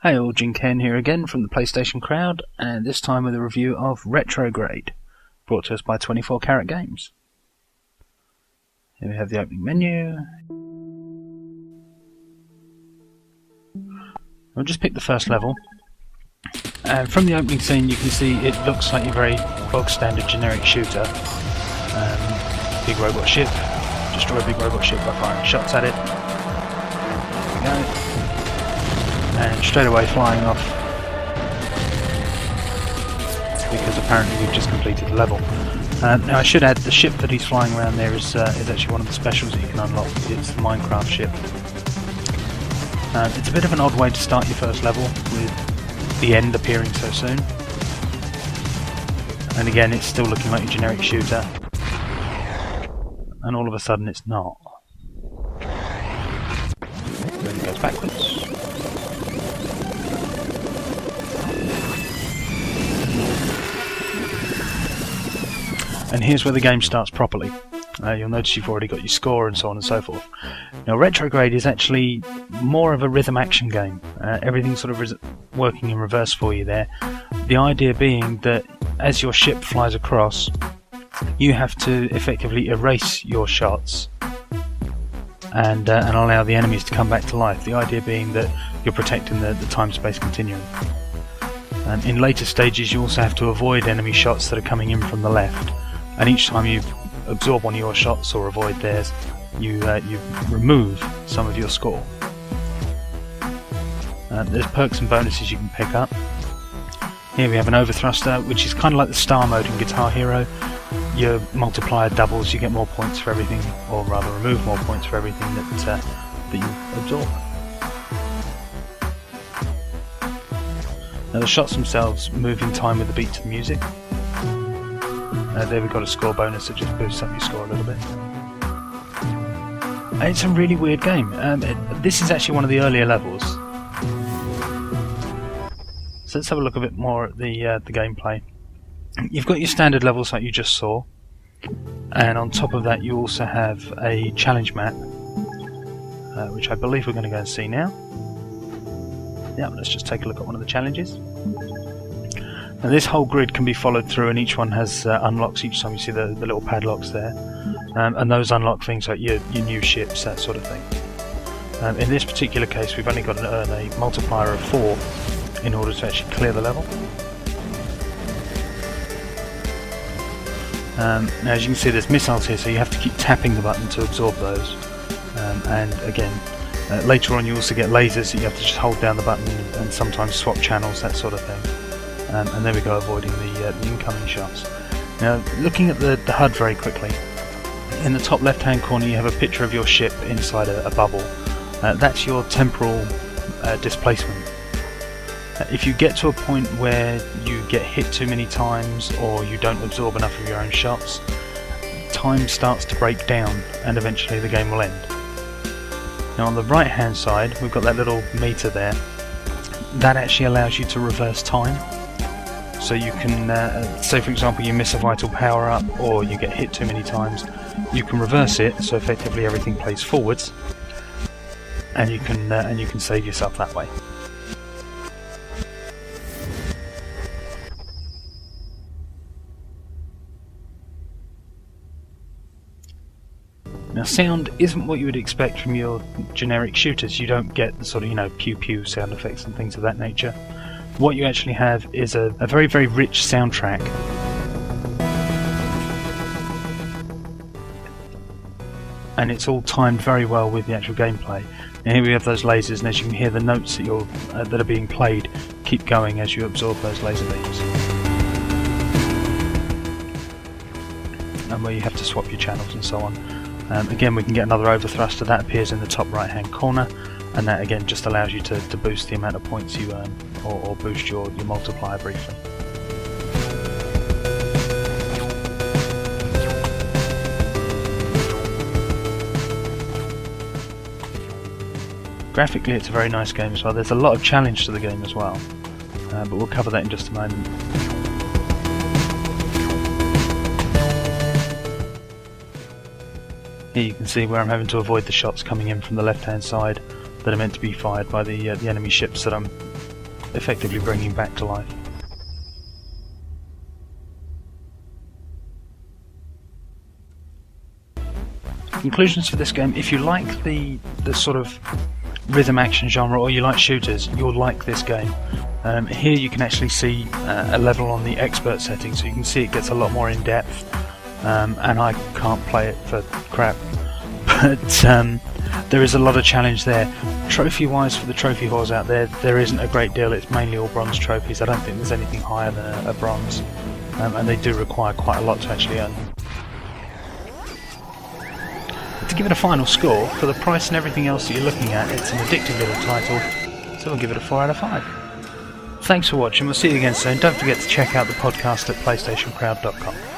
Hey all, Ken here again from the PlayStation crowd, and this time with a review of Retrograde, brought to us by 24 Karat Games. Here we have the opening menu. I'll just pick the first level, and from the opening scene you can see it looks like a very bog standard generic shooter. Big robot ship, destroy a big robot ship by firing shots at it. There we go. And straight away flying off, because apparently we've just completed the level. Now I should add, the ship that he's flying around there is actually one of the specials that you can unlock. It's the Minecraft ship. It's a bit of an odd way to start your first level, with the end appearing so soon. And again, it's still looking like a generic shooter, and all of a sudden it's not. Then it goes backwards. And here's where the game starts properly. You'll notice you've already got your score and so on and so forth. Now Retrograde is actually more of a rhythm action game. Everything's sort of working in reverse for you there. The idea being that as your ship flies across, you have to effectively erase your shots and allow the enemies to come back to life. The idea being that you're protecting the time-space continuum. And in later stages you also have to avoid enemy shots that are coming in from the left. And each time you absorb one of your shots or avoid theirs, you remove some of your score. There's perks and bonuses you can pick up. Here we have an overthruster, which is kind of like the star mode in Guitar Hero. Your multiplier doubles, you get more points for everything, or rather remove more points for everything that you absorb. Now the shots themselves move in time with the beat to the music. There we've got a score bonus that just boosts up your score a little bit. And it's a really weird game. This is actually one of the earlier levels. So let's have a look a bit more at the gameplay. You've got your standard levels like you just saw, and on top of that you also have a challenge map, which I believe we're going to go and see now. Yeah, let's just take a look at one of the challenges. Now this whole grid can be followed through, and each one has unlocks each time. You see the little padlocks there, and those unlock things like your new ships, that sort of thing. In this particular case we've only got to earn a multiplier of 4 in order to actually clear the level. Now as you can see there's missiles here, so you have to keep tapping the button to absorb those. And again, later on you also get lasers that you have to just hold down the button and sometimes swap channels, that sort of thing. And there we go, avoiding the incoming shots. Now, looking at the HUD very quickly, in the top left hand corner you have a picture of your ship inside a bubble. That's your temporal displacement. If you get to a point where you get hit too many times or you don't absorb enough of your own shots, time starts to break down and eventually the game will end. Now on the right hand side we've got that little meter there. That actually allows you to reverse time. So you can, say for example you miss a vital power up or you get hit too many times, you can reverse it, so effectively everything plays forwards, and you can save yourself that way. Now sound isn't what you would expect from your generic shooters. You don't get the sort of, pew pew sound effects and things of that nature. What you actually have is a very, very rich soundtrack. And it's all timed very well with the actual gameplay. And here we have those lasers, and as you can hear the notes that are being played keep going as you absorb those laser beams. And where you have to swap your channels and so on. Again, we can get another overthruster that appears in the top right hand corner, and that again just allows you to boost the amount of points you earn, or boost your multiplier briefly. Graphically it's a very nice game as well. There's a lot of challenge to the game as well, but we'll cover that in just a moment. Here you can see where I'm having to avoid the shots coming in from the left hand side that are meant to be fired by the enemy ships that I'm effectively bringing back to life. Conclusions for this game: if you like the sort of rhythm action genre, or you like shooters, you'll like this game. Here you can actually see a level on the expert setting, so you can see it gets a lot more in depth, and I can't play it for crap, but there is a lot of challenge there. Trophy wise, for the trophy whores out there, there isn't a great deal. It's mainly all bronze trophies. I don't think there's anything higher than a bronze, and they do require quite a lot to actually earn. To give it a final score, for the price and everything else that you're looking at, it's an addictive little title, so we'll give it a 4 out of 5. Thanks for watching, we'll see you again soon. Don't forget to check out the podcast at PlayStationCrowd.com.